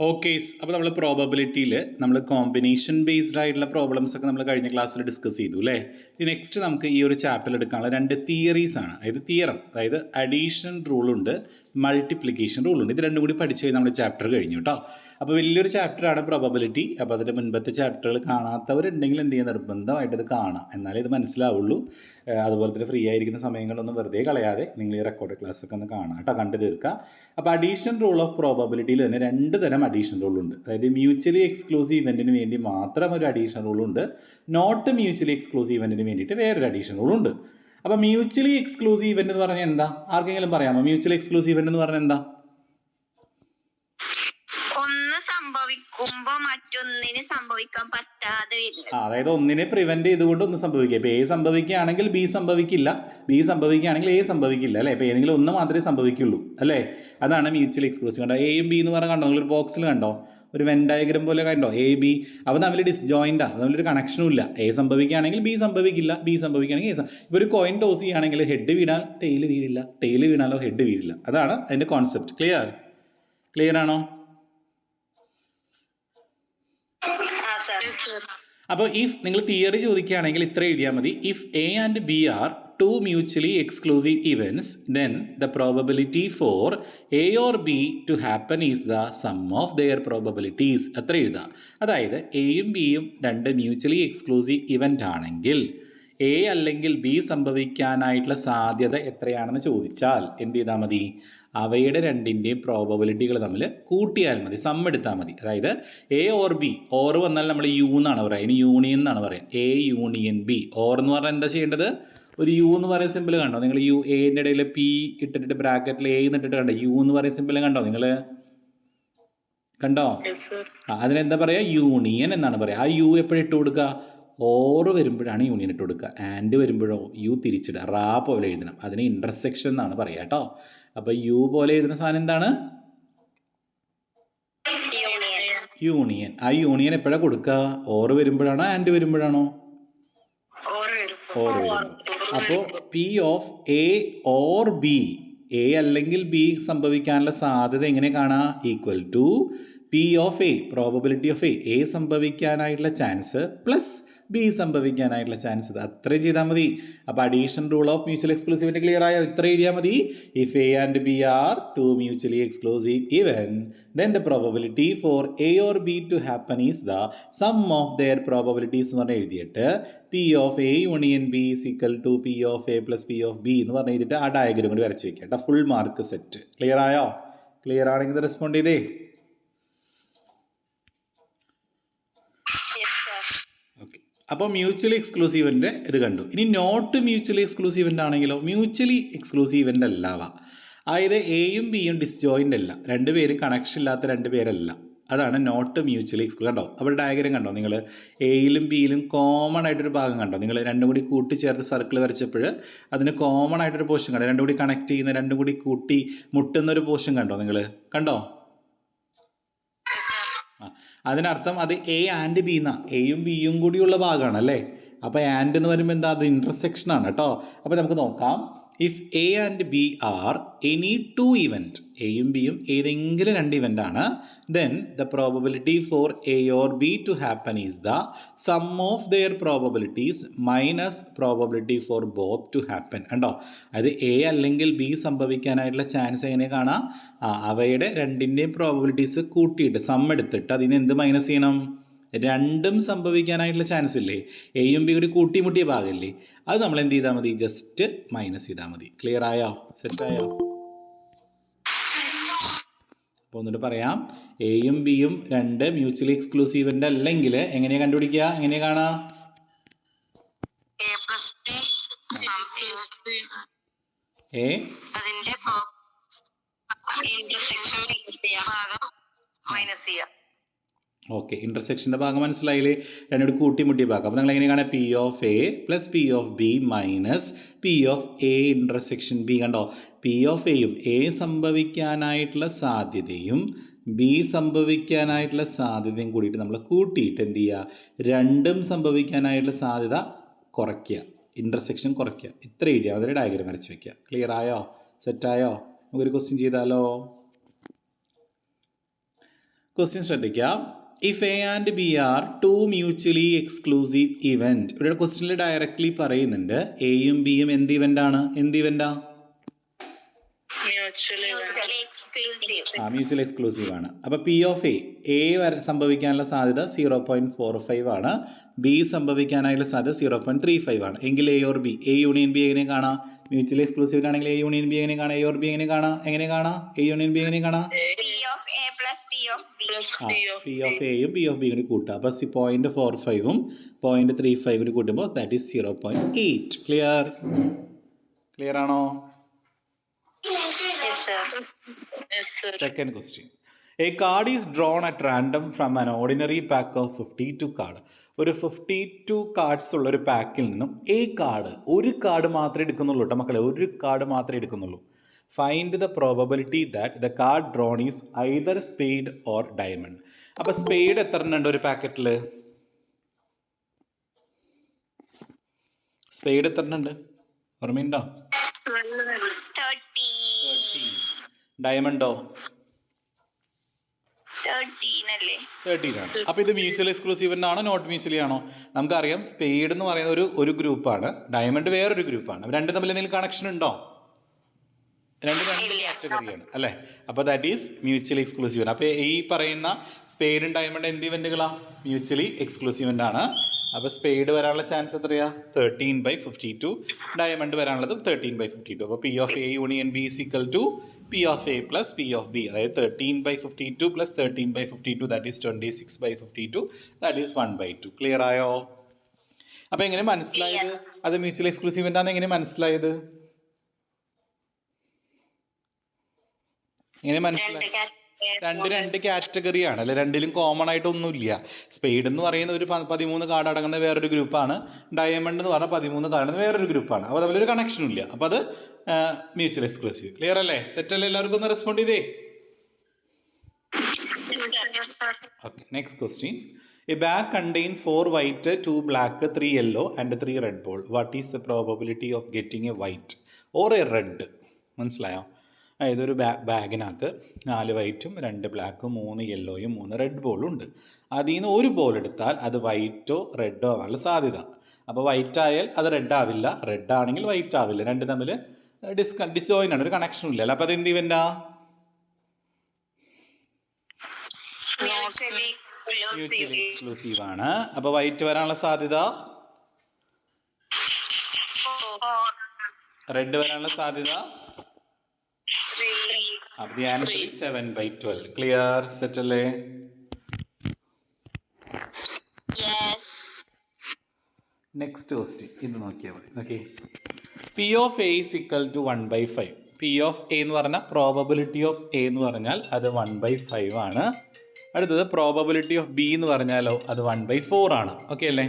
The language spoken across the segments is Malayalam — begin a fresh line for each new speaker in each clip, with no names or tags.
ഓക്കെ, അപ്പോൾ നമ്മൾ പ്രോബബിലിറ്റിയിൽ നമ്മൾ കോമ്പിനേഷൻ ബേസ്ഡ് ആയിട്ടുള്ള പ്രോബ്ലംസ് ഒക്കെ നമ്മൾ കഴിഞ്ഞ ക്ലാസ്സിൽ ഡിസ്കസ് ചെയ്തു അല്ലേ. നെക്സ്റ്റ് നമുക്ക് ഈ ഒരു ചാപ്റ്ററിൽ എടുക്കാനുള്ള രണ്ട് തിയറീസ് ആണ്. അതായത് തിയറം, അതായത് അഡീഷൻ റൂളുണ്ട്, മൾട്ടിപ്ലിക്കേഷൻ റൂളുണ്ട്. ഇത് രണ്ടും കൂടി പഠിച്ചു കഴിഞ്ഞാൽ നമ്മുടെ ചാപ്റ്റർ കഴിഞ്ഞു കേട്ടോ. അപ്പോൾ വലിയൊരു ചാപ്റ്ററാണ് പ്രോബബിലിറ്റി. അപ്പോൾ അതിൻ്റെ മുൻപത്തെ ചാപ്റ്ററുകൾ കാണാത്തവരുണ്ടെങ്കിൽ എന്ത് ചെയ്യുക, നിർബന്ധമായിട്ട് ഇത് കാണാം, എന്നാലേ ഇത് മനസ്സിലാവുള്ളൂ. അതുപോലെ തന്നെ ഫ്രീ ആയിരിക്കുന്ന സമയങ്ങളൊന്നും വെറുതെ കളയാതെ നിങ്ങൾ ഈ റെക്കോർഡ് ക്ലാസ് ഒക്കെ ഒന്ന് കാണാം കേട്ടോ, കണ്ടു തീർക്കുക. അപ്പോൾ അഡീഷൻ റൂൾ ഓഫ് പ്രോബബിലിറ്റിയിൽ തന്നെ രണ്ട് തരം അഡീഷൻ റൂളുണ്ട്. അതായത് മ്യൂച്വലി എക്സ്ക്ലൂസീവ് ഇവൻറ്റിന് വേണ്ടി മാത്രം ഒരു അഡീഷൻ റൂളുണ്ട്, നോട്ട് മ്യൂച്വലി എക്സ്ക്ലൂസീവ് ഇവൻറ്റിന് വേണ്ടിയിട്ട് വേറൊരു അഡീഷൻ റൂളുണ്ട്. അപ്പോൾ മ്യൂച്വലി എക്സ്ക്ലൂസീവ് ഇവന്റ് എന്ന് പറഞ്ഞാൽ എന്താ? ആർക്കെങ്കിലും പറയാമോ മ്യൂച്വലി എക്സ്ക്ലൂസീവ് ഇവന്റ് എന്ന് പറഞ്ഞാൽ എന്താ?
മറ്റൊന്നിന് സംഭവിക്കാൻ പറ്റാതെ,
അതായത് ഒന്നിനെ പ്രിവെന്റ് ചെയ്തുകൊണ്ട് ഒന്ന് സംഭവിക്കുക. ഇപ്പൊ എ സംഭവിക്കുകയാണെങ്കിൽ ബി സംഭവിക്കില്ല, ബി സംഭവിക്കുകയാണെങ്കിൽ എ സംഭവിക്കില്ല അല്ലേ. ഇപ്പൊ ഏതെങ്കിലും ഒന്ന് മാത്രമേ സംഭവിക്കുള്ളൂ അല്ലേ. അതാണ് മ്യൂച്വലി എക്സ്ക്ലൂസീവ്. കണ്ടോ, എയും ബി എന്ന് പറഞ്ഞാൽ കണ്ടോ, നിങ്ങളൊരു ബോക്സിൽ കണ്ടോ, ഒരു വെൻ ഡയഗ്രം പോലെ കണ്ടോ, എ ബി. അപ്പോൾ തമ്മിൽ ഡിസ്ജോയിൻ്റാണ്, തമ്മിലൊരു കണക്ഷനും ഇല്ല. എ സംഭവിക്കുകയാണെങ്കിൽ ബി സംഭവിക്കില്ല, ബി സംഭവിക്കുകയാണെങ്കിൽ എ. ഇപ്പോൾ ഒരു കോയിൻ ടോസ് ചെയ്യുകയാണെങ്കിൽ ഹെഡ് വീണാൽ ടെയിൽ വീഴില്ല, ടെയിൽ വീണാലോ ഹെഡ് വീഴില്ല. അതാണ് അതിൻ്റെ കോൺസെപ്റ്റ്. ക്ലിയർ ആണോ? അപ്പോൾ ഇഫ് നിങ്ങൾ തിയറി ചോദിക്കുകയാണെങ്കിൽ ഇത്ര എഴുതിയാൽ മതി. If A and B are two mutually exclusive events, then the probability for A or B to happen is the sum of their probabilities. അത്ര എഴുതുക. അതായത് എയും ബിയും രണ്ട് മ്യൂച്വലി എക്സ്ക്ലൂസീവ് ഇവൻ്റ് ആണെങ്കിൽ എ അല്ലെങ്കിൽ ബി സംഭവിക്കാനായിട്ടുള്ള സാധ്യത എത്രയാണെന്ന് ചോദിച്ചാൽ എന്ത് ചെയ്താൽ മതി? അവയുടെ രണ്ടിൻ്റെയും പ്രോബബിലിറ്റികൾ തമ്മിൽ കൂട്ടിയാൽ മതി, സം എടുത്താൽ മതി. അതായത് എ ഓർ ബി, ഓർ വന്നാൽ നമ്മൾ യു എന്നാണ് പറയുക, ഇനി യൂണിയൻ എന്നാണ് പറയുക. A union B. ഓർ എന്ന് പറഞ്ഞാൽ എന്താ ചെയ്യേണ്ടത്? ഒരു യു എന്ന് പറയുന്ന സിമ്പിൾ കണ്ടോ നിങ്ങൾ? യു എൻ്റെ ഇടയിൽ പി ഇട്ടിട്ട് ബ്രാക്കറ്റിൽ എ എന്നിട്ടിട്ട് കണ്ടോ, യു എന്ന് പറയുന്ന സിമ്പിൾ കണ്ടോ നിങ്ങൾ? കണ്ടോ? അതിനെന്താ പറയുക? യൂണിയൻ എന്നാണ് പറയുക. ആ യു എപ്പോഴും ഇട്ട് കൊടുക്കുക? ഓർ വരുമ്പോഴാണ് യൂണിയൻ ഇട്ട് കൊടുക്കുക. ആൻഡ് വരുമ്പോഴോ യു തിരിച്ചിടുക, റാ പോലെ എഴുതണം. അതിന് ഇൻ്റർസെക്ഷൻ എന്നാണ് പറയുക കേട്ടോ. അപ്പോൾ യു പോലെ എഴുതുന്ന സാധനം എന്താണ്? യൂണിയൻ. ആ യൂണിയൻ എപ്പോഴാണ് കൊടുക്കുക? ഓർ വരുമ്പോഴാണോ ആൻഡ് വരുമ്പോഴാണോ? ഓർ വരുമ്പോൾ. അപ്പോൾ P of A or B, A അല്ലെങ്കിൽ ബി സംഭവിക്കാനുള്ള സാധ്യത എങ്ങനെ കാണാം? Equal to P of A, probability of A സംഭവിക്കാനായിട്ടുള്ള ചാൻസ് പ്ലസ് ബി സംഭവിക്കാനായിട്ടുള്ള ചാൻസ്. ഇത് അത്രയും ചെയ്താൽ മതി. അപ്പോൾ addition rule of mutual exclusivity clear ആയോ? ഇത്ര എഴുതിയാൽ മതി. If A and B are two mutually exclusive event, then the probability for A or B to happen is the sum of their probabilities എന്ന് പറഞ്ഞ് എഴുതിയിട്ട് P of A union B is equal to P of A plus P of B എന്ന് പറഞ്ഞ് എഴുതിയിട്ട് ആ ഡയഗ്രം കൂടി വരച്ച് വെക്കുക കേട്ടോ. Full mark set. ക്ലിയർ ആയോ? ക്ലിയർ ആണെങ്കിൽ റെസ്പോണ്ട് ചെയ്തേ. അപ്പോൾ മ്യൂച്വലി എക്സ്ക്ലൂസീവിൻ്റെ ഇത് കണ്ടു. ഇനി നോട്ട് മ്യൂച്വലി എക്സ്ക്ലൂസീവിൻ്റെ ആണെങ്കിലോ? മ്യൂച്വലി എക്സ്ക്ലൂസീവിൻ്റെ അല്ലാവ. അതായത് എയും ബിയും ഡിസ്ജോയിൻ്റ് അല്ല, രണ്ടുപേരും കണക്ഷൻ ഇല്ലാത്ത രണ്ട് പേരല്ല. അതാണ് നോട്ട് മ്യൂച്വലി എക്സ്ക്ലൂസീവ്. കണ്ടോ അവിടെ ഡയഗ്രം കണ്ടോ നിങ്ങൾ? എയിലും ബിയിലും കോമൺ ആയിട്ടൊരു ഭാഗം കണ്ടോ നിങ്ങൾ? രണ്ടും കൂടി കൂട്ടിച്ചേർത്ത് സർക്കിൾ വരച്ചപ്പോൾ അതിന് കോമൺ ആയിട്ടൊരു പോർഷൻ കണ്ടോ? രണ്ടും കൂടി കണക്ട് ചെയ്യുന്ന, രണ്ടും കൂടി കൂട്ടി മുട്ടുന്നൊരു പോർഷൻ കണ്ടോ നിങ്ങൾ? കണ്ടോ? അതിനർത്ഥം അത് എ ആൻഡ് ബി എന്നാ, എയും ബിയും കൂടിയുള്ള ഭാഗമാണ് അല്ലേ. അപ്പോൾ ആൻഡ് എന്ന് പറയുമ്പോൾ എന്താ? അത് ഇൻ്റർസെക്ഷൻ ആണ് കേട്ടോ. അപ്പോൾ നമുക്ക് നോക്കാം. If A and B are any two event, എയും ബിയും ഏതെങ്കിലും രണ്ട് ഇവൻ്റ് ആണ്, then the probability for A or B to happen is the sum of their probabilities minus probability for both to happen. കണ്ടോ? അത് എ അല്ലെങ്കിൽ ബി സംഭവിക്കാനായിട്ടുള്ള ചാൻസ് എങ്ങനെ കാണാം? അവയുടെ രണ്ടിൻ്റെയും പ്രോബബിലിറ്റീസ് കൂട്ടിയിട്ട് സം എടുത്തിട്ട് അതിന് എന്ത് മൈനസ് ചെയ്യണം? രണ്ടും സംഭവിക്കാനായിട്ടുള്ള ചാൻസ് ഇല്ലേ, എയും ബി കൂടി കൂട്ടിമുട്ടിയ ഭാഗമില്ലേ, അത് നമ്മൾ എന്ത് ചെയ്താൽ മതി? ജസ്റ്റ് മൈനസ് ചെയ്താൽ മതി. ക്ലിയർ ആയോ? സെറ്റായോ? അപ്പോൾ ഒന്നിട്ട് പറയാം. എയും ബിയും രണ്ട് മ്യൂച്വലി എക്സ്ക്ലൂസീവിൻ്റെ അല്ലെങ്കിൽ എങ്ങനെയാണ് കണ്ടുപിടിക്കുക? എങ്ങനെയാണ് കാണാം? ഓക്കെ, ഇൻ്റർസെക്ഷൻ്റെ ഭാഗം മനസ്സിലായില്ലേ? രണ്ടോട് കൂട്ടിമുട്ടിയ ഭാഗം. അപ്പോൾ നിങ്ങൾ എങ്ങനെ കാണാം? P of A plus P of B minus P of A intersection B. കണ്ടോ? പി ഓഫ് എയും എ സംഭവിക്കാനായിട്ടുള്ള സാധ്യതയും ബി സംഭവിക്കാനായിട്ടുള്ള സാധ്യതയും കൂടിയിട്ട് നമ്മൾ കൂട്ടിയിട്ട് എന്ത് ചെയ്യുക? രണ്ടും സംഭവിക്കാനായിട്ടുള്ള സാധ്യത കുറയ്ക്കുക, ഇൻ്റർസെക്ഷൻ കുറയ്ക്കുക. ഇത്ര എഴുതിയാൽ അതിൽ ഡയഗ്രം വരച്ച് വയ്ക്കുക. ക്ലിയർ ആയോ? സെറ്റായോ? നമുക്കൊരു ക്വസ്റ്റ്യൻ ചെയ്താലോ? ക്വസ്റ്റ്യൻ ശ്രദ്ധിക്കാം. If A and B are two mutually exclusive event. ഇവിടെ ക്വസ്റ്റ്യനിൽ ഡയറക്ട്ലി പറയുന്നുണ്ട് എയും ബിയും എന്ത് ഇവന്റ് ആണ്? എന്ത് ഇവന്റാ? മ്യൂച്വൽ എക്സ്ക്ലൂസീവ് ആണ്. അപ്പോൾ പി ഓഫ് എ സംഭവിക്കാനുള്ള സാധ്യത 0.45 ആണ്, ബി സംഭവിക്കാനായുള്ള സാധ്യത 0.35 ആണ്. എങ്കിൽ A or B, A union B എങ്ങനെ കാണാം? മ്യൂച്വൽ എക്സ്ക്ലൂസീവ് ആണെങ്കിൽ എ യൂണിയൻ ബി എങ്ങനെ കാണാം? എ ഓർ ബി എങ്ങനെ കാണാം? എ യൂണിയൻ ബി എങ്ങനെ കാണാം? പി ഓഫ് എയും പി ഓഫ് ബി കൂടി കൂട്ടുക. അപ്പോൾ 0.45ഉം 0.35 കൂടി കൂട്ടുമ്പോൾ ദാറ്റ് ഈസ് 0.8. ക്ലിയർ ആണോ? Second question. A card is drawn at random from an ordinary pack of 52 cards. ഒരു 52 കാർഡ്സ് ഉള്ള ഒരു പാക്കിൽ നിന്നും ഒരു കാർഡ് മാത്രമേ എടുക്കുന്നുള്ളൂ കേട്ടോ മക്കളെ, ഒരു കാർഡ് മാത്രമേ എടുക്കുന്നുള്ളൂ. Find the probability that the card drone is either spade or diamond. അപ്പോൾ സ്പെയ്ഡ് എത്ര ഉണ്ട് ഒരു പാക്കറ്റിൽ? സ്പെയ്ഡ് എത്ര ഉണ്ട് ഓർമ്മയുണ്ടോ? ഡയമണ്ടോ? 13 ആണ്. അപ്പോൾ ഇത് മ്യൂച്വൽ എക്സ്ക്ലൂസീവ് ആണോ നോട്ട് മ്യൂച്വലി ആണോ? നമുക്കറിയാം സ്പെയ്ഡ് എന്ന് പറയുന്ന ഒരു ഗ്രൂപ്പാണ്, ഡയമണ്ട് വേറൊരു ഗ്രൂപ്പാണ്. രണ്ടും തമ്മിൽ എന്തെങ്കിലും കണക്ഷൻ ഉണ്ടോ? രണ്ട് കാറ്റഗറിയാണ് അല്ലേ? അപ്പോൾ ദാറ്റ് ഈസ് മ്യൂച്വലി എക്സ്ക്ലൂസീവ്. അപ്പോൾ ഈ പറയുന്ന സ്പെയ്ഡും ഡയമണ്ട് എന്ത് ഇവന്റുകളാണ്? മ്യൂച്വലി എക്സ്ക്ലൂസീവ് ആണ്. അപ്പോൾ സ്പെയ്ഡ് വരാനുള്ള ചാൻസ് എത്രയാ? 13/52. ഡയമണ്ട് വരാനുള്ളത് 13/52. അപ്പോൾ P of A union B is equal to P of A plus P of B. അതായത് 13/52 plus 13/52 that is 26/52 that is 1/2. Clear ആയോ? അപ്പോൾ എങ്ങനെ മനസ്സിലായത് അത് മ്യൂച്വൽ എക്സ്ക്ലൂസീവ് ആണെന്ന്? എങ്ങനെ മനസ്സിലായത്? എങ്ങനെ മനസ്സിലായി? രണ്ട് കാറ്റഗറിയാണ് അല്ലെ, രണ്ടിലും കോമൺ ആയിട്ടൊന്നുമില്ല. സ്പെയ്ഡ് എന്ന് പറയുന്ന ഒരു 13 കാർഡ് അടങ്ങുന്ന വേറൊരു ഗ്രൂപ്പാണ്, ഡയമണ്ട് എന്ന് പറഞ്ഞാൽ 13 കാർഡ് അടങ്ങുന്ന വേറൊരു ഗ്രൂപ്പാണ്. അപ്പോൾ തമ്മിലൊരു കണക്ഷനും ഇല്ല. അപ്പോൾ അത് മ്യൂച്വൽ എക്സ്ക്ലൂസീവ്. ക്ലിയർ അല്ലേ? സെറ്റ് അല്ലേ? എല്ലാവർക്കും ഒന്ന് റെസ്പോണ്ട് ചെയ്തേ. Okay, next question. A bag contain 4 white, 2 black, 3 yellow and 3 red ball. What is the probability of getting a white or a red? മനസ്സിലായോ? അതായത് ഒരു ബാഗിനകത്ത് 4 വൈറ്റും 2 ബ്ലാക്കും 3 യെല്ലോയും 3 റെഡ് ബോളും ഉണ്ട്. അതിൽ നിന്ന് ഒരു ബോൾ എടുത്താൽ അത് വൈറ്റോ റെഡോ ആവാനുള്ള സാധ്യത. അപ്പോൾ വൈറ്റ് ആയാൽ അത് റെഡ് ആവില്ല, റെഡ് ആണെങ്കിൽ വൈറ്റ് ആവില്ല. രണ്ട് തമ്മിൽ ഡിസോയിൻ ആണ്, ഒരു കണക്ഷനും ഇല്ല. അപ്പോൾ അത് എന്ത് ഇവന്റാ? എക്സ്ക്ലൂസീവ് ആണ്. അപ്പോൾ വൈറ്റ് വരാനുള്ള സാധ്യത, റെഡ് വരാനുള്ള സാധ്യത. അപ്പോൾ the answer is 7/12. Clear? Set അല്ലേ? നെക്സ്റ്റ് ക്വസ്റ്റ്യൻ ഇത് നോക്കിയാൽ മതി. Okay, P of A is equal to 1/5. P of A എന്ന് പറഞ്ഞാൽ പ്രോബബിലിറ്റി ഓഫ് എ എന്ന് പറഞ്ഞാൽ അത് 1/5 ആണ്. അടുത്തത് പ്രോബബിലിറ്റി ഓഫ് ബി എന്ന് പറഞ്ഞാലോ അത് 1/4 ആണ്. ഓക്കെ അല്ലേ?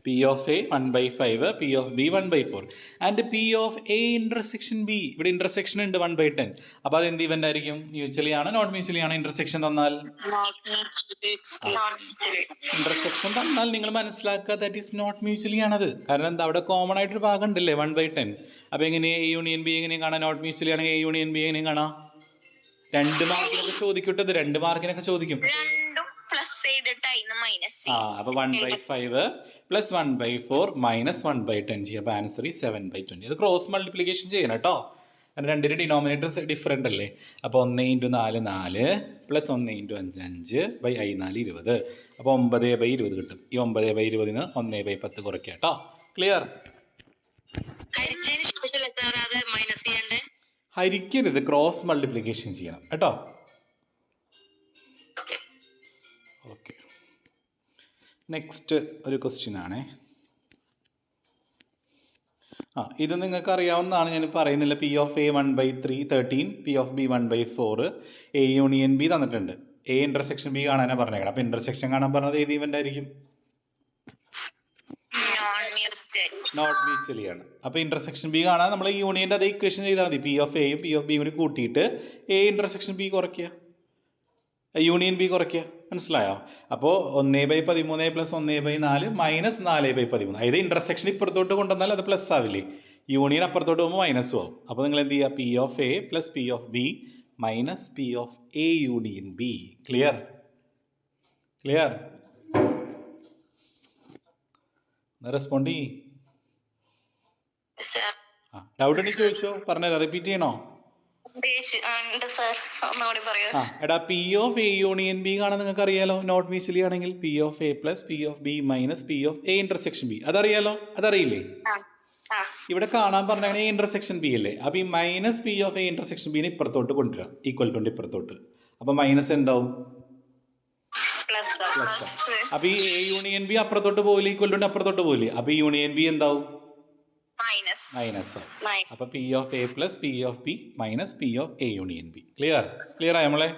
P of A 1/5, P of B 1/4 and P of A intersection B. ഇവിടെ ഇന്റർസെക്ഷൻ ഉണ്ട് 1/10. അപ്പോൾ അത് എന്ത് ഇവന്റ് ആയിരിക്കും? മ്യൂച്വലി ആണോ നോട്ട് മ്യൂച്വലി ആണോ? ഇന്റർസെക്ഷൻ തന്നാൽ നിങ്ങൾ മനസ്സിലാക്കുക ദാറ്റ് ഈസ് നോട്ട് മ്യൂച്വലി ആണത്. കാരണം എന്താ, അവിടെ കോമൺ ആയിട്ടൊരു ഭാഗം ഉണ്ടല്ലേ 1/10. അപ്പോൾ എങ്ങനെ എ യൂണിയൻ ബി എങ്ങനെ കാണാം? നോട്ട് മ്യൂച്വലി ആണെങ്കിൽ എ യൂണിയൻ ബി എങ്ങനെ കാണാം? 2 മാർക്കിനൊക്കെ ചോദിക്കട്ടത്, 2 മാർക്കിനൊക്കെ ചോദിക്കും. അപ്പോൾ 1/5 പ്ലസ് 1/4 മൈനസ് 1/10 ചെയ്യാം. അപ്പോൾ ആൻസർ ഈ 7/20. അത് ക്രോസ് മൾട്ടിപ്ലിക്കേഷൻ ചെയ്യണം കേട്ടോ, കാരണം രണ്ടിൻ്റെ ഡിനോമിനേറ്റർ ഡിഫറെൻ്റ് അല്ലേ. അപ്പോൾ 1 × 4 4 പ്ലസ് 1 × 5 5 ബൈ i 4 20. അപ്പോൾ 9/20 കിട്ടും. ഈ 9/20 1/10 കുറയ്ക്കുക കേട്ടോ. ക്ലിയർ? ഹരിക്കരുത്, ക്രോസ് മൾട്ടിപ്ലിക്കേഷൻ ചെയ്യണം കേട്ടോ. ഓക്കെ, നെക്സ്റ്റ് ഒരു ക്വസ്റ്റ്യൻ ആണേ. ഇത് നിങ്ങൾക്ക് അറിയാവുന്നതാണ്, ഞാൻ പറയുന്നില്ല. P of A 1/3 13, P of B 1/4, A union B തന്നിട്ടുണ്ട്. എ ഇന്റർസെക്ഷൻ ബി കാണാനാണ് പറഞ്ഞേക്കണം. അപ്പോൾ ഇന്റർസെക്ഷൻ കാണാൻ പറഞ്ഞത് ഏത് ഇവന്റ് ആയിരിക്കും? നോട്ട് മ്യൂച്വലി ആണ്. അപ്പോൾ ഇന്റർസെക്ഷൻ ബി കാണാൻ നമ്മൾ ഈ യൂണിയൻ്റെ അതേ ഇക്വേഷൻ ചെയ്താൽ മതി. പി ഓഫ് എയും പി ഓഫ് ബിയും കൂടി കൂട്ടിയിട്ട് എ ഇന്റർസെക്ഷൻ ബി കുറയ്ക്കുക, യൂണിയൻ ബി കുറയ്ക്കുക. മനസ്സിലായോ? അപ്പോൾ 1/13 പ്ലസ് 1/4 മൈനസ് 4/13. അതായത് ഇന്റർസെക്ഷൻ ഇപ്പുറത്തോട്ട് കൊണ്ടുവന്നാൽ അത് പ്ലസ് ആവില്ലേ, യൂണിയൻ അപ്പുറത്തോട്ട് പോകുമ്പോൾ മൈനസും ആവും. അപ്പോൾ നിങ്ങൾ എന്ത് ചെയ്യുക? P of A plus P of B minus P of A union B. Clear? Clear? Respond ചെയ്യ്.
സർ
ഡൗട്ട് ഉണ്ടെങ്കിൽ ചോദിച്ചോ, പറഞ്ഞുതരാം. റിപ്പീറ്റ് ചെയ്യണോ?
ഉണ്ട് സർ, ഒന്നുകൂടി പറയൂ.
എടാ P of A union B കാണാൻ നിങ്ങൾക്ക് അറിയാലോ. നോട്ട് മ്യൂച്വലി ആണെങ്കിൽ P of A plus P of B minus P of A intersection B. അതറിയാലോ? അതറിയില്ലേ? ഇവിടെ കാണാൻ പറഞ്ഞാൽ എ ഇന്റർസെക്ഷൻ ബി അല്ലേ? അപ്പൊ ഈ minus P of A intersection ബിനെ ഇപ്പുറത്തോട്ട് കൊണ്ടുവരാം, ഈക്വൽ ടു ഇപ്പുറത്തോട്ട്. അപ്പൊ മൈനസ് എന്താവും? പ്ലസ്. അപ്പൊ ഈ എ യൂണിയൻ ബി അപ്പുറത്തോട്ട് പോകില്ല, ഈക്വൽ ടു അപ്പുറത്തോട്ട് പോകില്ലേ? അപ്പൊ ഈ യൂണിയൻ ബി എന്താവും? മൈനസ്. അപ്പൊ P of A plus P of B minus P of A union B. Clear? Clear ആയോ നമ്മളെ?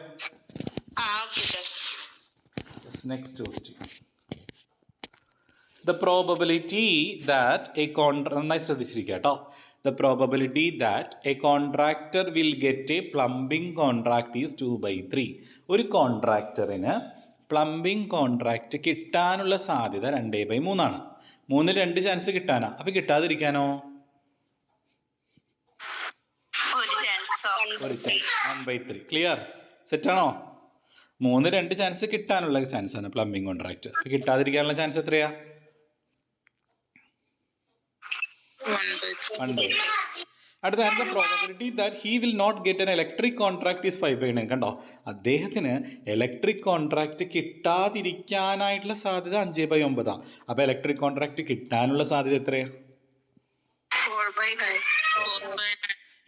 Next question. The probability that നന്നായി ശ്രദ്ധിച്ചിരിക്കുക കേട്ടോ. The probability that a contractor will get a plumbing contract is 2/3. ഒരു കോൺട്രാക്ടറിന് പ്ലംബിംഗ് കോൺട്രാക്ട് കിട്ടാനുള്ള സാധ്യത 2/3 ആണ്. 3 2 ചാൻസ് കിട്ടാനാ. അപ്പൊ കിട്ടാതിരിക്കാനോ? ഒരു ചാൻസ്, 1/3. ക്ലിയർ? സെറ്റാണോ? 3 2 ചാൻസ് കിട്ടാനുള്ള ചാൻസ് ആണ് പ്ലംബിംഗ് കോൺട്രാക്ട്. അപ്പൊ കിട്ടാതിരിക്കാനുള്ള ചാൻസ് എത്രയാ? 1/3. അടുത്ത the probability that he will not get an electric contract is 5/9. കണ്ടോ, അദ്ദേഹത്തിന് ഇലക്ട്രിക് കോൺട്രാക്ട് കിട്ടാതിരിക്കാനായിട്ടുള്ള സാധ്യത 5/9 ആണ്. അപ്പൊ ഇലക്ട്രിക് കോൺട്രാക്ട് കിട്ടാനുള്ള സാധ്യത എത്രയാ? 4/9.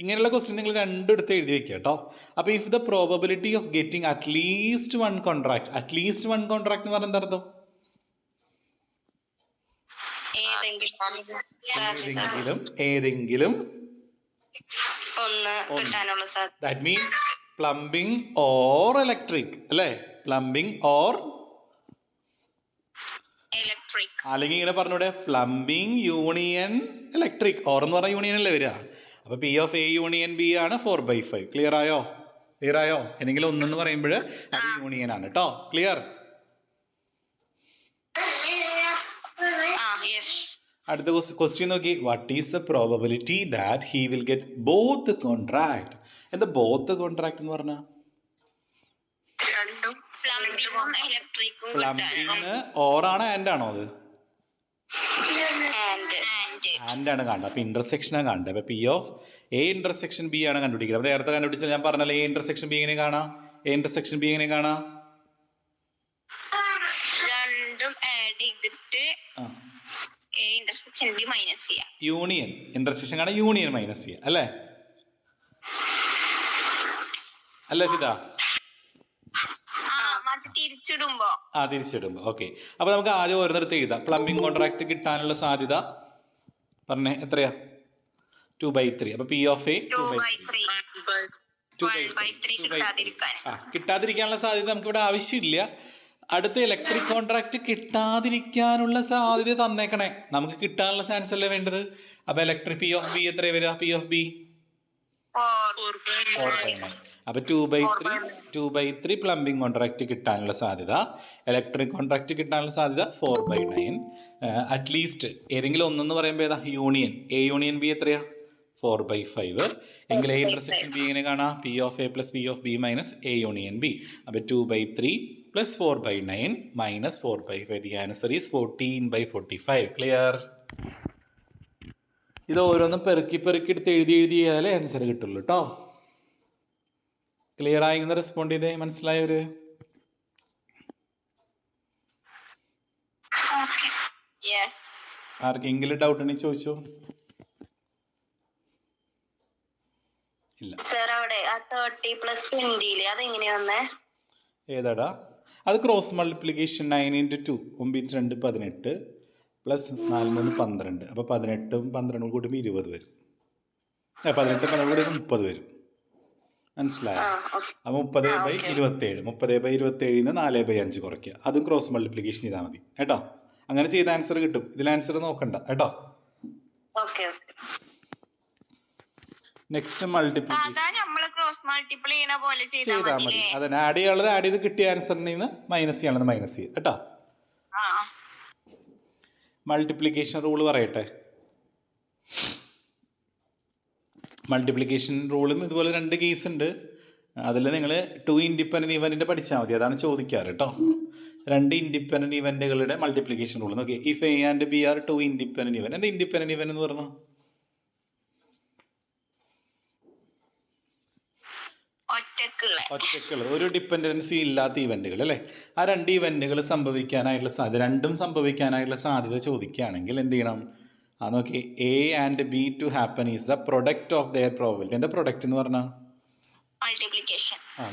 ഇങ്ങനെയുള്ള ക്വസ്റ്റ്യൻ നിങ്ങൾ രണ്ടും എടുത്ത് എഴുതി വെക്കുക കേട്ടോ. അപ്പൊ if the probability of getting at least one contract എന്ന് പറഞ്ഞാൽ എന്താ അർത്ഥം? ഏതെങ്കിലും that means plumbing or electric അല്ലേ? Plumbing or electric. അല്ലെങ്കിൽ ഇങ്ങനെ പറഞ്ഞൂടെ, പ്ലംബിംഗ് യൂണിയൻ ഇലക്ട്രിക്. ഓർ എന്ന് പറഞ്ഞ യൂണിയൻ അല്ലേ വരിക? അപ്പൊ P of A union B ആണ് 4/5. ക്ലിയർ ആയോ? എന്തെങ്കിലും ഒന്നെന്ന് പറയുമ്പോൾ അത് യൂണിയൻ ആണ് കേട്ടോ. ക്ലിയർ? അടുത്ത ക്വസ്റ്റ്യൻ നോക്കി. What is the probability that he will get both the contract? എന്താ ബോത്ത് ദ കോൺട്രാക്ട് എന്ന് പറഞ്ഞാൽ? പ്ലംബിംഗ് ഓർ ആണ്, ആൻഡ് ആണോ? അത് ആൻഡ് ആണ് കാണുന്നത്. അപ്പൊ ഇന്റർസെക്ഷനാണ് കാണുന്നത്. അപ്പൊ P of A intersection B ആണ് കണ്ടുപിടിക്കുന്നത്. അപ്പൊ നേരത്തെ കണ്ടുപിടിച്ചാൽ ഞാൻ പറഞ്ഞല്ലോ, എ ഇന്റർസെക്ഷൻ ബി എങ്ങനെ കാണാം? യൂണിയൻ ഇന്റർസെക്ഷൻ കാണാൻ യൂണിയൻ മൈനസ് ചെയ്യുക അല്ലേ? അല്ലേ ഫിദ? തിരിച്ചിടുമ്പോ. ഓക്കെ. അപ്പൊ നമുക്ക് ആദ്യം ഓരോന്നിടത്ത് എഴുതാം. പ്ലംബിംഗ് കോൺട്രാക്ട് കിട്ടാനുള്ള സാധ്യത പറഞ്ഞേ എത്രയാ? 2/3. അപ്പൊ പി ഓഫ് എ 2/3. കിട്ടാതിരിക്കാനുള്ള സാധ്യത നമുക്ക് ഇവിടെ ആവശ്യമില്ല. അടുത്ത ഇലക്ട്രിക് കോൺട്രാക്ട് കിട്ടാതിരിക്കാനുള്ള സാധ്യത തന്നേക്കണേ. നമുക്ക് കിട്ടാനുള്ള ചാൻസ് അല്ലേ വേണ്ടത്? അപ്പൊ ഇലക്ട്രിക് പി ഓഫ് ബി എത്ര വരിക? P of B 4/9. അപ്പൊ 2/3 പ്ലംബിംഗ് കോൺട്രാക്ട് കിട്ടാനുള്ള സാധ്യത, ഇലക്ട്രിക് കോൺട്രാക്ട് കിട്ടാനുള്ള സാധ്യത 4/9. അറ്റ്ലീസ്റ്റ് ഏതെങ്കിലും ഒന്നെന്ന് പറയുമ്പോൾ ഏതാ? യൂണിയൻ. എ യൂണിയൻ ബി എത്രയാ? 4/5. എങ്കിൽ എ ഇന്റർസെക്ഷൻ ബി എങ്ങനെ കാണാം? P of A plus P of B minus A union B. അപ്പൊ 2/3 plus 4/9 minus 4/5. The answer is 14/45. Clear? ഇത് ഓരോന്നും പെറുക്കി എടുത്ത് എഴുതിയാലേ ആൻസർ കിട്ടുള്ളൂ കേട്ടോ. ക്ലിയർ ആയി? റെസ്പോണ്ട് ചെയ്തേ. മനസ്സിലായവര്? ആർക്കെങ്കിലും ഡൗട്ട് ഉണ്ടെങ്കിൽ ചോദിച്ചോ. ഇല്ല. ഏതാടാ? അത് ക്രോസ് മൾട്ടിപ്ലിക്കേഷൻ. 9 × 2 9 × 2 18 പ്ലസ് 4 3 12. അപ്പോൾ 18 12 കൂട്ടുമ്പോൾ 20 വരും. 18 12 കൂടി 30 വരും. മനസ്സിലായോ? അപ്പോൾ 30/27. 30/27 4/5 കുറയ്ക്കുക. അതും ക്രോസ് മൾട്ടിപ്ലിക്കേഷൻ ചെയ്താൽ മതി കേട്ടോ. അങ്ങനെ ചെയ്ത ആൻസർ കിട്ടും. ഇതിൽ ആൻസർ നോക്കണ്ട കേട്ടോ. നെക്സ്റ്റ് മൾട്ടിപ്ലിക്കേഷൻ ചെയ്താൽ മതി. അതിന് ആഡ് ചെയ്യാനുള്ളത് ആഡ് ചെയ്ത് കിട്ടിയ ആൻസറിൽ നിന്ന് മൈനസ് ചെയ്യാനുള്ളത് മൈനസ് ചെയ്യുക കേട്ടോ. മൾട്ടിപ്ലിക്കേഷൻ റൂൾ പറയട്ടെ. മൾട്ടിപ്ലിക്കേഷൻ റൂളും ഇതുപോലെ 2 കേസ് ഉണ്ട്. അതിൽ നിങ്ങൾ 2 ഇൻഡിപെൻഡൻറ്റ് ഇവൻറ്റിൻ്റെ പഠിച്ചാൽ മതി, അതാണ് ചോദിക്കാറ് കേട്ടോ. 2 ഇൻഡിപെൻഡൻറ്റ് ഇവൻറ്റുകളുടെ മൾട്ടിപ്ലിക്കേഷൻ റൂൾ നോക്കി. If A and B are 2 independent event. എന്താ ഇൻഡിപെൻഡൻറ്റ് ഇവൻ എന്ന് പറഞ്ഞു? ഒറ്റക്കുള്ളത്, ഒരു ഡിപ്പെൻഡൻസി ഇല്ലാത്ത ഇവൻറ്റുകൾ അല്ലേ. ആ 2 ഇവൻറ്റുകൾ സംഭവിക്കാനായിട്ടുള്ള സാധ്യത, രണ്ടും സംഭവിക്കാനായിട്ടുള്ള സാധ്യത ചോദിക്കുകയാണെങ്കിൽ എന്ത് ചെയ്യണം? നോക്കി, A and B to happen is the product of their probability. എന്താ പ്രൊഡക്റ്റ് എന്ന് പറഞ്ഞാൽ?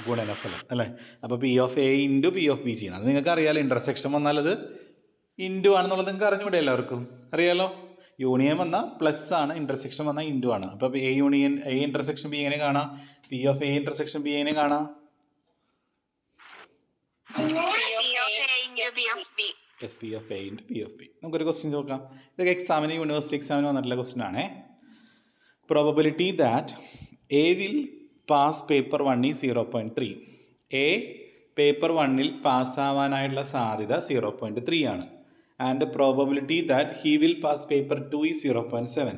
ഗുണനഫലം അല്ലേ. അപ്പോൾ P of A into P of B ചെയ്യണം. അത് നിങ്ങൾക്ക് അറിയാലോ, ഇൻ്റർസെക്ഷൻ വന്നാൽ അത് ഇൻറ്റു ആണെന്നുള്ളത് നിങ്ങൾക്ക് അറിഞ്ഞുകൂടെ എല്ലാവർക്കും? അറിയാലോ. യൂണിയൻ വന്നാൽ പ്ലസ് ആണ്, ഇൻ്റർസെക്ഷൻ വന്നാൽ ഇൻറ്റു ആണ്. അപ്പോൾ A union A intersection B എങ്ങനെ കാണാം? P of A intersection B എങ്ങനെ കാണാം? Is P of A into P of B. നമുക്കൊരു ക്വസ്റ്റ്യൻ നോക്കാം. ഇതൊക്കെ എക്സാമിന്, യൂണിവേഴ്സിറ്റി എക്സാമിന് വന്നിട്ടുള്ള ക്വസ്റ്റ്യൻ ആണ്. Probability that A will pass paper 1 is 0.3. A paper 1-ൽ പാസ്സാവാനായിട്ടുള്ള സാധ്യത 0.3 ആണ്. And probability that he will pass paper 2 is 0.7.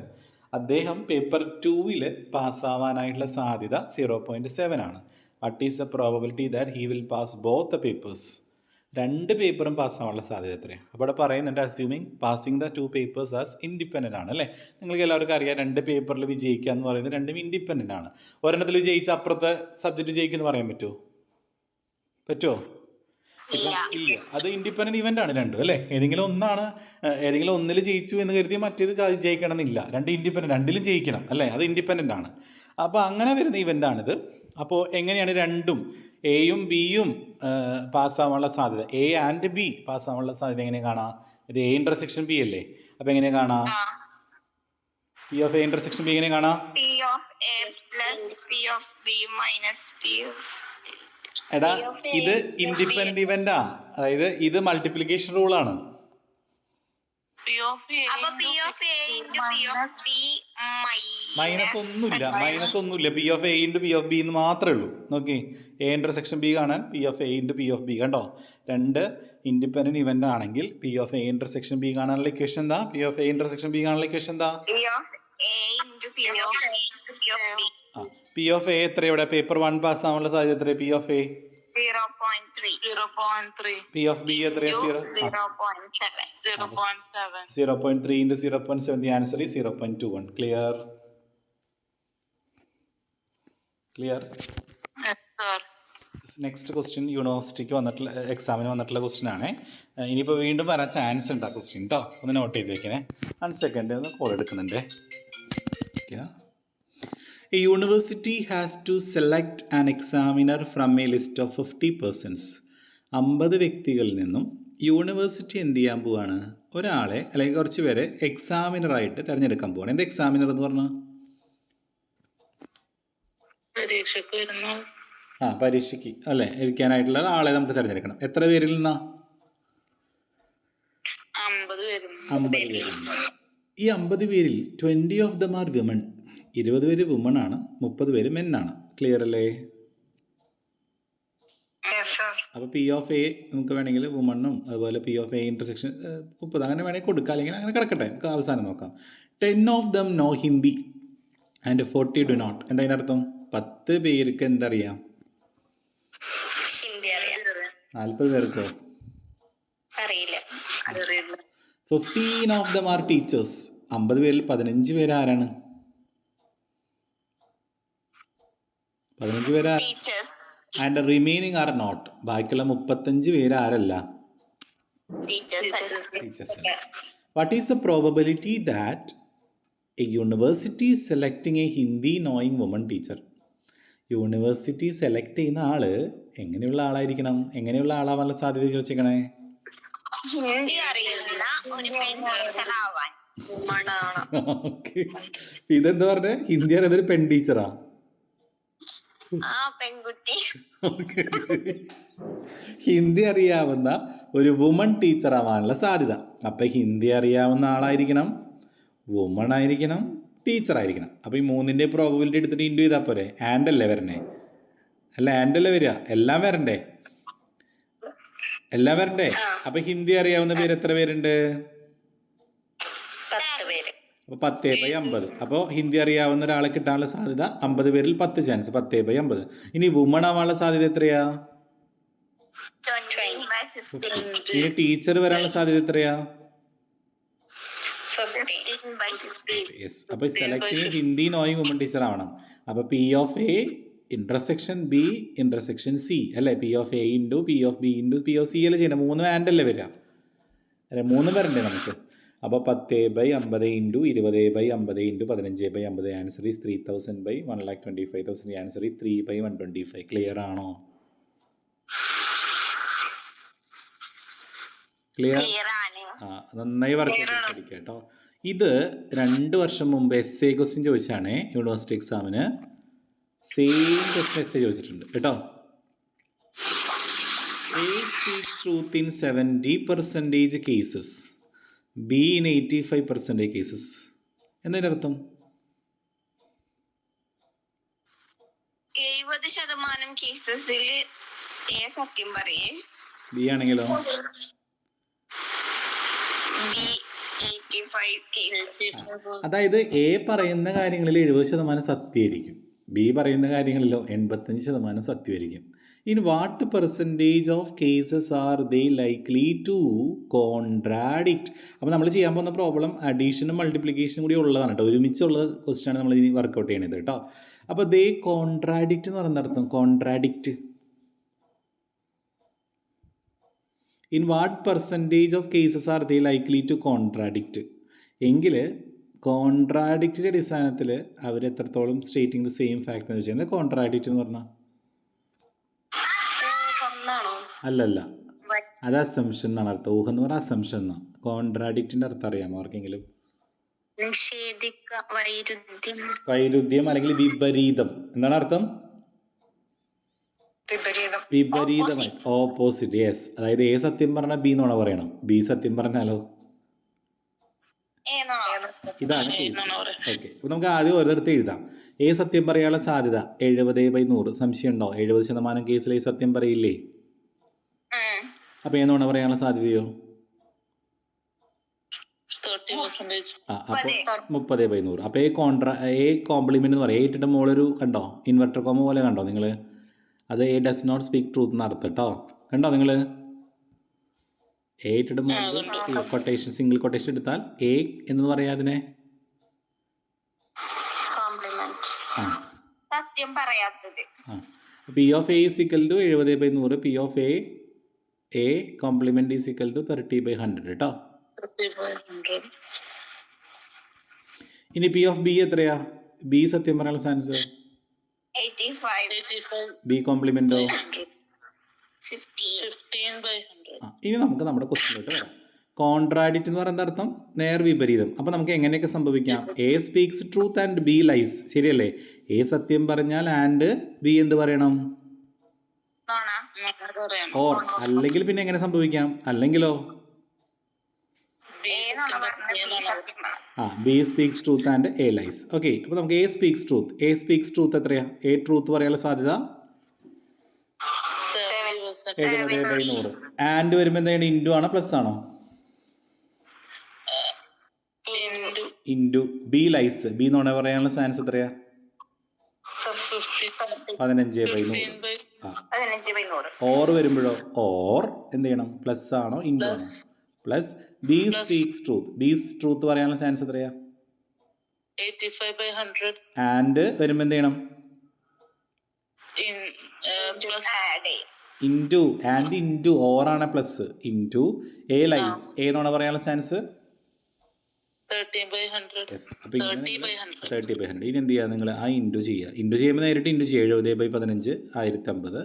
അദ്ദേഹം പേപ്പർ 2-ൽ പാസ്സാവാനായിട്ടുള്ള സാധ്യത 0.7 ആണ്. What is the probability that he will pass both the papers? 2 പേപ്പറും പാസ്സാവാനുള്ള സാധ്യത എത്രയാണ്? അപ്പോൾ അവിടെ പറയുന്നുണ്ട് assuming passing the 2 papers as independent ആണ് അല്ലേ. നിങ്ങൾക്ക് എല്ലാവർക്കും അറിയാം 2 പേപ്പറിൽ വിജയിക്കുക എന്ന് പറയുന്നത് രണ്ടും ഇൻഡിപെൻഡൻ്റ് ആണ്. ഒരെണ്ണത്തിൽ വിജയിച്ച അപ്പുറത്തെ സബ്ജക്റ്റ് ജയിക്കുമെന്ന് പറയാൻ പറ്റുമോ? ഇല്ല. അത് ഇൻഡിപെൻഡൻറ്റ് ഇവൻ്റ് ആണ് രണ്ടും അല്ലേ. ഏതെങ്കിലും ഒന്നിൽ ജയിച്ചു എന്ന് കരുതി മറ്റേത് ജയിക്കണം എന്നില്ല. 2 ഇൻഡിപെൻഡൻ്റ്, 2ലും ജയിക്കണം അല്ലേ. അത് ഇൻഡിപെൻഡൻ്റ് ആണ്. അപ്പോൾ അങ്ങനെ വരുന്ന ഇവൻ്റാണിത്. അപ്പോൾ എങ്ങനെയാണ് രണ്ടും എയും ബിയും പാസ്സാവാനുള്ള സാധ്യത? എ ആൻഡ് ബി പാസ്സാവാനുള്ള സാധ്യത എങ്ങനെ കാണാം? ഇത് എ ഇൻ്റർസെക്ഷൻ ബി അല്ലേ. അപ്പോൾ എങ്ങനെ കാണാം? P of A intersection B എങ്ങനെ കാണാം? എടാ, ഇത് ഇൻഡിപെൻഡന്റ് ഇവന്റാ, അതായത് ഇത് മൾട്ടിപ്ലിക്കേഷൻ റൂളാണ്. മൈനസ് ഒന്നുമില്ല. P of A into P of B എന്ന് മാത്രമേ ഉള്ളൂ. നോക്കി, എ ഇൻ്റർസെക്ഷൻ ബി കാണാൻ P of A into P of B. കണ്ടോ, 2 ഇൻഡിപെൻഡന്റ് ഇവന്റ് ആണെങ്കിൽ P of A intersection B കാണാനുള്ള ഇക്വേഷൻ എന്താ? P of A intersection B കാണാനുള്ള ഇക്വേഷൻ എന്താ? പി ഓഫ് എ എത്ര? ഇവിടെ പേപ്പർ 1 പാസ് ആവാനുള്ള സാധ്യത എത്ര? P of A 0.3. P of B എത്രയാ? 0.3 into 0.7. The answer is 0.21. Clear? Yes, sir. Next question യൂണിവേഴ്സിറ്റിക്ക് വന്നിട്ടുള്ള എക്സാമിന് വന്നിട്ടുള്ള ക്വസ്റ്റ്യൻ ആണ്. ഇനിയിപ്പോൾ വീണ്ടും വരാൻ ചാൻസ് ഉണ്ട് ആ ക്വസ്റ്റ്യൻ കേട്ടോ. ഒന്ന് നോട്ട് ചെയ്ത് വെക്കണേ. 1 സെക്കൻഡ് ഒന്ന് കോൾ എടുക്കുന്നുണ്ട്. A university has to select an examiner from a list of 50 persons. 50 വ്യക്തികളിൽ നിന്നും യൂണിവേഴ്സിറ്റി എന്ത് ചെയ്യാൻ പോവാണ്? ഒരാളെ അല്ലെങ്കിൽ കുറച്ച് പേരെ എക്സാമിനറായിട്ട് തിരഞ്ഞെടുക്കാൻ പോവാണ്. എന്താ എക്സാമിനർ എന്ന് പറഞ്ഞാൽ? പരീക്ഷയ്ക്ക് അല്ലേ ഇരിക്കാനായിട്ടുള്ള ആളെ നമുക്ക് തിരഞ്ഞെടുക്കണം. എത്ര പേരിൽ നിന്നാ? 50 പേരിൽ. ഈ 50 പേരിൽ 20 of them are women. 20 പേര് വുമൺ ആണ്, 30 പേര് മെൻ ആണ്. ക്ലിയർ അല്ലേ? അപ്പോൾ പി ഓഫ് എ നമുക്ക് വേണമെങ്കിൽ വുമണ്ണും അതുപോലെ പി ഓഫ് എ ഇൻ്റർസെക്ഷൻ 30 അങ്ങനെ വേണമെങ്കിൽ കൊടുക്കുക, അല്ലെങ്കിൽ അങ്ങനെ കിടക്കട്ടെ, നമുക്ക് അവസാനം നോക്കാം. 10 of them know Hindi and 40 do not. എന്താ അതിൻ്റെ അർത്ഥം? 10 പേർക്ക് എന്തറിയാം? 40 പേർക്കോ? 15 of them are teachers. 50 പേരിൽ 15 പേര് ആരാണ്? 15 പേര്. And remaining are not. ബാക്കിയുള്ള 35 പേര് ആരല്ല? Teachers. What is the probability that a university selecting a Hindi knowing woman teacher? University select ചെയ്യുന്ന ആള് എങ്ങനെയുള്ള ആളായിരിക്കണം? എങ്ങനെയുള്ള ആളാവാനുള്ള സാധ്യത ചോദിച്ചേക്കണേ. ഓക്കെ, ഇതെന്താ പറഞ്ഞേ? ഹിന്ദി അറിയാതൊരു പെൺ ടീച്ചറാ? ഹിന്ദി അറിയാവുന്ന ഒരു വുമൺ ടീച്ചർ ആവാനുള്ള സാധ്യത. അപ്പൊ ഹിന്ദി അറിയാവുന്ന ആളായിരിക്കണം, വുമൺ ആയിരിക്കണം, ടീച്ചർ ആയിരിക്കണം. അപ്പൊ ഈ 3ന്റെ പ്രോബബിലിറ്റി എടുത്തിട്ട് ഇൻറ്റു ചെയ്താൽ പോരെ? ആൻഡ് അല്ലേ വരണേ? അല്ല, ആൻഡ് അല്ലേ വരിക? എല്ലാം വരണ്ടേ? അപ്പൊ ഹിന്ദി അറിയാവുന്ന പേര് എത്ര പേരുണ്ട്? അപ്പോൾ 10/50. അപ്പോൾ ഹിന്ദി അറിയാവുന്ന ഒരാളെ കിട്ടാനുള്ള സാധ്യത 50 പേരിൽ 10 ചാൻസ്, 10/50. ഇനി വുമൺ ആവാനുള്ള സാധ്യത എത്രയാ?
20/50.
ഇനി ടീച്ചർ വരാനുള്ള സാധ്യത എത്രയാ?
15/50.
യെസ്. അപ്പോൾ selecting Hindi knowing woman teacher ആവണം. അപ്പോൾ P of A intersection B intersection C അല്ലേ? P of A into P of B into P of C അല്ലേ ചെയ്യണം? 3 ആൻഡ് അല്ലേ വരിക? അല്ലെ 3 വരണ്ടേ നമുക്ക്? അപ്പോൾ 10/50 into 20/50 into 15/50. Answer is 3000/125,000. Answer is 3/125. Clear ആണോ? ക്ലിയർ? ആ, നന്നായി വർക്ക് പഠിക്കാം കേട്ടോ. ഇത് 2 വർഷം മുമ്പ് എസ് എ ക്വസ്റ്റ്യൻ ചോദിച്ചാണ് യൂണിവേഴ്സിറ്റി എക്സാമിന്. സെയിം ക്വസ്റ്റ്യൻ എസ് എ ചോദിച്ചിട്ടുണ്ട് കേട്ടോ. A speaks truth in 70% cases, B in 85% cases. എന്നതിൻ്റെ അർത്ഥം?
70% കേസസിൽ എ സത്യം പറയേ,
ബി ആണെങ്കിലോ?
B 85 cases.
അതായത് എ പറയുന്ന കാര്യങ്ങളിൽ 70% സത്യമായിരിക്കും, ബി പറയുന്ന കാര്യങ്ങളിലോ 85% സത്യമായിരിക്കും. In what percentage of cases are they likely to contradict? അപ്പോൾ നമ്മൾ ചെയ്യാൻ പോകുന്ന പ്രോബ്ലം അഡീഷനും മൾട്ടിപ്ലിക്കേഷനും കൂടി ഉള്ളതാണ് കേട്ടോ. ഒരുമിച്ചുള്ള ക്വസ്റ്റ്യൻ ആണ് നമ്മൾ ഇനി വർക്കൗട്ട് ചെയ്യണത് കേട്ടോ. അപ്പോൾ ദേ കോൺട്രാഡിക്റ്റ് എന്ന് പറയുന്ന അർത്ഥം contradict. In what percentage of cases are they likely to contradict എങ്കിൽ കോൺട്രാഡിക്റ്റിൻ്റെ അടിസ്ഥാനത്തിൽ അവർ എത്രത്തോളം സ്റ്റേറ്റിംഗ് ദ സെയിം ഫാക്ട് എന്ന് വെച്ചാൽ കോൺട്രാഡിക്റ്റ് എന്ന് പറഞ്ഞാൽ അല്ലല്ല, അത് അസംഷൻ എന്നാണ് അർത്ഥം. ഊഹം എന്ന് പറഞ്ഞാൽ അസംഷൻ എന്നാണ്. കോൺട്രാഡിക്റ്റിന്റെ അർത്ഥം അറിയാമോ ആർക്കെങ്കിലും? വൈരുദ്ധ്യം അല്ലെങ്കിൽ വിപരീതം. എന്താണ് അർത്ഥം? വിപരീതമായി, ഓപ്പോസിറ്റ്. യെസ്. അതായത് എ സത്യം പറഞ്ഞാൽ ബി നുണ പറയണം, ബി സത്യം പറഞ്ഞാലോ? ഇതാണ് കേസ്. ഓക്കെ. അപ്പോൾ നമുക്ക് ആദ്യം ഓരോരുത്തർ എഴുതാം. എ സത്യം പറയാനുള്ള സാധ്യത 70/100. സംശയം ഉണ്ടോ? 70% കേസിൽ എ സത്യം പറയില്ലേ? അപ്പൊ ഏന്നോണ പറയാനുള്ള സാധ്യതയോ? അപ്പൊ 30/100. അപ്പൊ എ കോംപ്ലിമെന്റ് എന്ന് പറയാം. എ മോളൊരു കണ്ടോ ഇൻവെർട്ടർ കോമ പോലെ കണ്ടോ നിങ്ങൾ? അത് A does not speak truth എന്ന് അർത്ഥം കേട്ടോ. കണ്ടോ നിങ്ങൾ? എ കൊട്ടേഷൻ സിംഗിൾ കൊട്ടേഷൻ എടുത്താൽ എ എന്ന് പറയാ അതിനെ
സത്യം പറയാത്തത്.
P of A is equal to 70/100. P of A complement is equal to 30/100 കേട്ടോ. ഇനി പി ഓഫ് ബി എത്രയാ? ബി സത്യം പറയാനുള്ള ചാൻസ്
85.
ബി കോംപ്ലിമെന്റോ
15/100.
ഇനി നമുക്ക് നമ്മുടെ ക്വസ്റ്റ്യനിലോട്ട് വരാം. കോൺട്രാഡിക്റ്റ് എന്ന് പറയുന്ന അർത്ഥം നേർ വിപരീതം. അപ്പം നമുക്ക് എങ്ങനെയൊക്കെ സംഭവിക്കാം? A speaks truth and B lies. ശരിയല്ലേ? എ സത്യം പറഞ്ഞാൽ ആൻഡ് ബി എന്ത് പറയണം? ഓർ. അല്ലെങ്കിൽ പിന്നെ എങ്ങനെ സംഭവിക്കാം? അല്ലെങ്കിലോ B speaks truth and A lies. Okay. അപ്പോൾ നമുക്ക് A speaks truth. A speaks truth എത്രയാ? എ ട്രൂത്ത് പറയാനുള്ള സാധ്യത 70/100. ആൻഡ് വരുമ്പോൾ എന്താണ്? ഇൻറ്റു ആണോ പ്ലസ് ആണോ? ഇൻറ്റു. B lies. ബി നുണ പറയാനുള്ള ചാൻസ് എത്രയാ? 15/100. ഓർ വരുമ്പോഴോ? ഓർ എന്ത് ചെയ്യണം? പ്ലസ് ആണോ ഇൻറ്റു ആണോ? Plus. B speaks truth. B truth പറയാനുള്ള ചാൻസ് എത്രയാ?
85/100.
ആൻഡ് വരുമ്പോൾ എന്ത് ചെയ്യണം? ഇൻറ്റു. And into. ഓർ ആണ് plus. Into A lies. A നുണ പറയാനുള്ള ചാൻസ്
30/100.
30/100. ഇനി എന്ത് ചെയ്യുക? നിങ്ങൾ ആ ഇൻറ്റു ചെയ്യുക. ഇൻറ്റു ചെയ്യുമ്പോൾ നേരിട്ട് ഇൻറ്റു ചെയ്യുക. 70/15 1050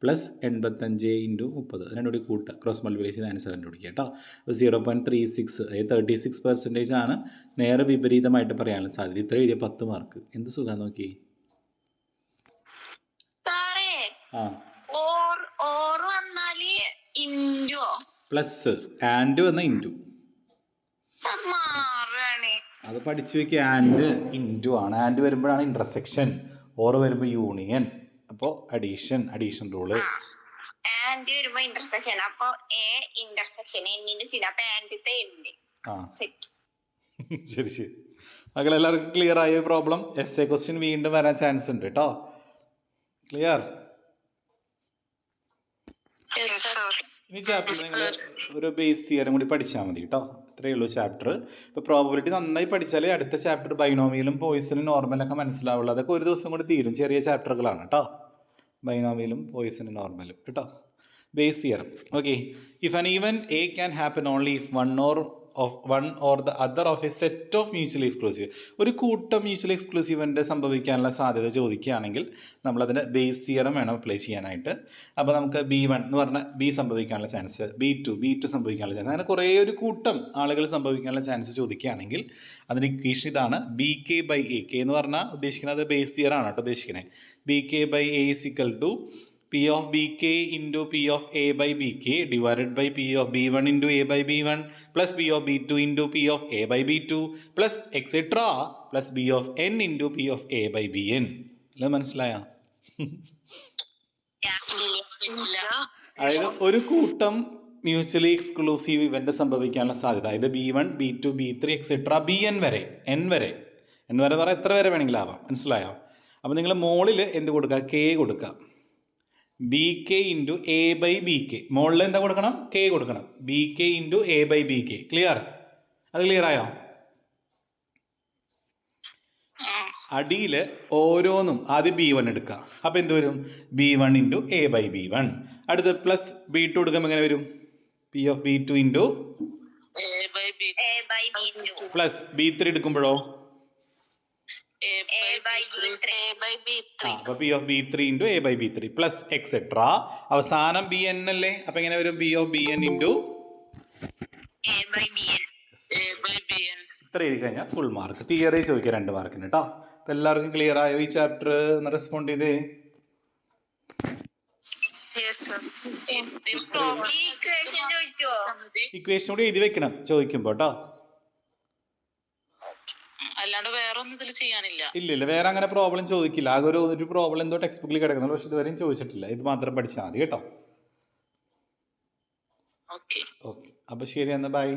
പ്ലസ് 85 ഇൻറ്റു 30. രണ്ടുകൂടി കൂട്ടുക. ക്രോസ് മൾട്ടിപ്ലിക്കേഷൻ ആൻസർ കണ്ടുപിടിക്കുക കേട്ടോ. 0.36 അതായത് 36% ആണ് നേരെ വിപരീതമായിട്ട് പറയാനുള്ള സാധ്യത. ഇത്ര എഴുതിയ 10 മാർക്ക്. എന്ത് സുഖം നോക്കി. ആ പ്ലസ് ആൻഡ് വന്ന ഇൻറ്റു അത് പഠിച്ചു വെക്കുക. ആൻഡ് ഇൻറ്റു ആണ്. ആൻഡ് വരുമ്പോഴാണ് ഇന്റർസെക്ഷൻ. ഓർ വരുമ്പോൾ യൂണിയൻ. അപ്പോൾ അഡീഷൻ റൂള്.
ആൻഡ് വരുമ്പോ ഇന്റർസെക്ഷൻ. അപ്പൊ എ ഇന്റർസെക്ഷൻ എന്നിന്റെ ചിഹ്നം. അപ്പൊ ആൻഡ്
ആ ശരി ശരി. മക്കൾ എല്ലാവർക്കും ക്ലിയർ ആയ പ്രോബ്ലം? എസ് എ ക്വസ്റ്റ്യൻ വീണ്ടും വരാൻ ചാൻസ് ഉണ്ട് കേട്ടോ. ക്ലിയർ? ഈ ചാപ്റ്റർ നിങ്ങൾ ഒരു ബേസ് തിയറും കൂടി പഠിച്ചാൽ മതി കേട്ടോ. ഇത്രയേ ഉള്ളൂ ചാപ്റ്റർ. ഇപ്പോൾ പ്രോബബിലിറ്റി നന്നായി പഠിച്ചാലേ അടുത്ത ചാപ്റ്റർ ബൈനോമിയലും പോയിസണും നോർമലൊക്കെ മനസ്സിലാവുള്ളൂ. അതൊക്കെ ഒരു ദിവസം കൂടി തീരും. ചെറിയ ചാപ്റ്ററുകളാണ് കേട്ടോ. ബൈനോമിയലും പോയിസണും നോർമലും കേട്ടോ. Base theorem. Okay. If an even A can happen only if one or the other of a set of mutually exclusive. ഒരു കൂട്ടം മ്യൂച്വലി എക്സ്ക്ലൂസീവ് ഇവൻ്റ് സംഭവിക്കാനുള്ള സാധ്യത ചോദിക്കുകയാണെങ്കിൽ നമ്മളതിൻ്റെ ബേസ് തിയറം വേണം അപ്ലൈ ചെയ്യാനായിട്ട്. അപ്പോൾ നമുക്ക് B1 എന്ന് പറഞ്ഞാൽ ബി സംഭവിക്കാനുള്ള ചാൻസ്, B2 സംഭവിക്കാനുള്ള ചാൻസ്, അങ്ങനെ കുറേ ഒരു കൂട്ടം ആളുകൾ സംഭവിക്കാനുള്ള ചാൻസ് ചോദിക്കുകയാണെങ്കിൽ അതിൻ്റെ ഇക്വേഷൻ ഇതാണ്. BK/A. K എന്ന് പറഞ്ഞാൽ ഉദ്ദേശിക്കുന്നത് ബേസ് തിയറാണ് കേട്ടോ ഉദ്ദേശിക്കുന്നത്. BK/A is equal to P of BK into P of A/BK divided by P of B1 into A/B1 plus P of B2 into P of A/B2 plus etc plus B of N into P of A/Bn. അല്ലേ, മനസ്സിലായോ? അതായത് ഒരു കൂട്ടം മ്യൂച്വലി എക്സ്ക്ലൂസീവ് ഇവൻ്റ് സംഭവിക്കാനുള്ള സാധ്യത, അതായത് B1, B2, B3 etcetera Bn വരെ, N വരെ എന്ന് പറഞ്ഞാൽ എത്ര വരെ വേണമെങ്കിലും ആവാം. മനസ്സിലായോ? അപ്പോൾ നിങ്ങൾ മോളിൽ എന്ത് കൊടുക്കുക? K കൊടുക്കുക. BK into A/BK. മോളിൽ എന്താ കൊടുക്കണം? K കൊടുക്കണം. BK into A/BK. ക്ലിയർ? അത് ക്ലിയർ ആയോ? അടിയിൽ ഓരോന്നും ആദ്യം B1 എടുക്കുക. അപ്പോൾ എന്ത് വരും? B1 into A/B1. അടുത്ത് പ്ലസ് B2 എടുക്കുമ്പോൾ എങ്ങനെ വരും? P of B2 into plus B3 എടുക്കുമ്പോഴോ അപ്പോൾ P of B3 into A/B3 plus etcetera. അവസാനം Bn അല്ലേ? അപ്പൊ എങ്ങനെ വരും? P of Bn into ഇത്ര എഴുതി കഴിഞ്ഞാൽ ഫുൾ മാർക്ക്. തിയറി ചോദിക്കുക 2 മാർക്കിന് കേട്ടോ. അപ്പൊ എല്ലാവർക്കും ക്ലിയർ ആയോ ഈ ചാപ്റ്റർ? ഒന്ന് റെസ്പോണ്ട് ചെയ്തേ. ഇക്വേഷൻ കൂടി എഴുതി വെക്കണം ചോദിക്കുമ്പോ കേട്ടോ.
അല്ലാണ്ട് വേറെ ഒന്നും ഇതിൽ ചെയ്യാനില്ല.
ഇല്ല, വേറെ അങ്ങനെ പ്രോബ്ലം ചോദിക്കില്ല. ആകെ ഒരു പ്രോബ്ലം എന്തോ ടെക്സ്റ്റ് ബുക്കിൽ കിടക്കുന്നുള്ളൂ, പക്ഷെ ഇതുവരെയും ചോദിച്ചിട്ടില്ല. ഇത് മാത്രം പഠിച്ചാൽ മതി കേട്ടോ.
ഓക്കെ.
അപ്പൊ ശരി, എന്നാ ബൈ.